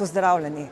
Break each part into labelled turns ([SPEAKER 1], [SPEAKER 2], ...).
[SPEAKER 1] Pozdravljeni.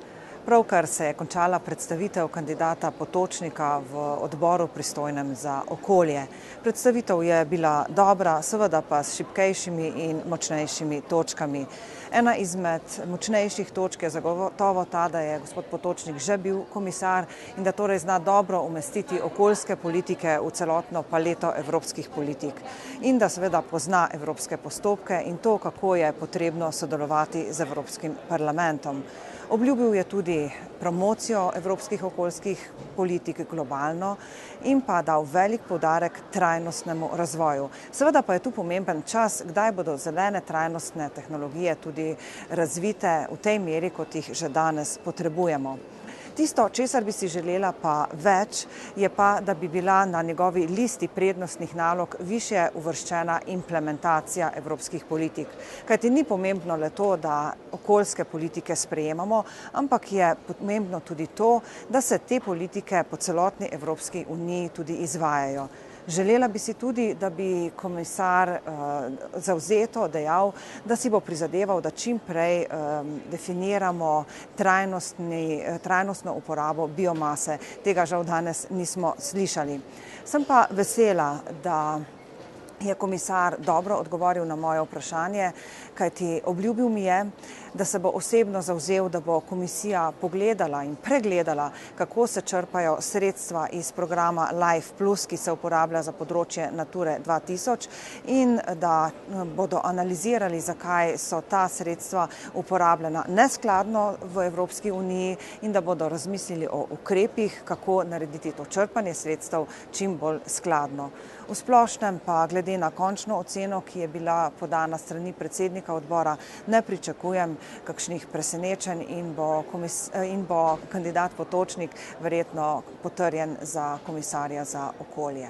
[SPEAKER 1] Pravkar se je končala predstavitev kandidata Potočnika v odboru pristojnem za okolje. Predstavitev je bila dobra, seveda pa s šibkejšimi in močnejšimi točkami. Ena izmed močnejših točk je zagotovo ta, da je gospod Potočnik že bil komisar in da torej zna dobro umestiti okoljske politike v celotno paleto evropskih politik in da seveda pozna evropske postopke in to, kako je potrebno sodelovati z Evropskim parlamentom. Obljubil je tudi promocijo evropskih okoljskih politik globalno in pa dal velik poudarek trajnostnemu razvoju. Seveda pa je tu pomemben čas, kdaj bodo zelene trajnostne tehnologije tudi razvite v tej meri, kot jih že danes potrebujemo. Tisto, česar bi si želela pa več, je pa, da bi bila na njegovi listi prednostnih nalog višje uvrščena implementacija evropskih politik. Kajti ni pomembno le to, da okoljske politike sprejemamo, ampak je pomembno tudi to, da se te politike po celotni Evropski uniji tudi izvajajo. Želela bi si tudi, da bi komisar zavzeto dejal, da si bo prizadeval, da čim prej definiramo trajnostno uporabo biomase. Tega žal danes nismo slišali. Sem pa vesela, da je komisar dobro odgovoril na moje vprašanje, kajti obljubil mi je, da se bo osebno zavzel, da bo komisija pogledala in pregledala, kako se črpajo sredstva iz programa Life Plus, ki se uporablja za področje Nature 2000 in da bodo analizirali, zakaj so ta sredstva uporabljena neskladno v Evropski uniji in da bodo razmislili o ukrepih, kako narediti to črpanje sredstev čim bolj skladno. V splošnem pa glede na končno oceno, ki je bila podana strani predsednika odbora, ne pričakujem kakšnih presenečenj in bo kandidat Potočnik verjetno potrjen za komisarja za okolje.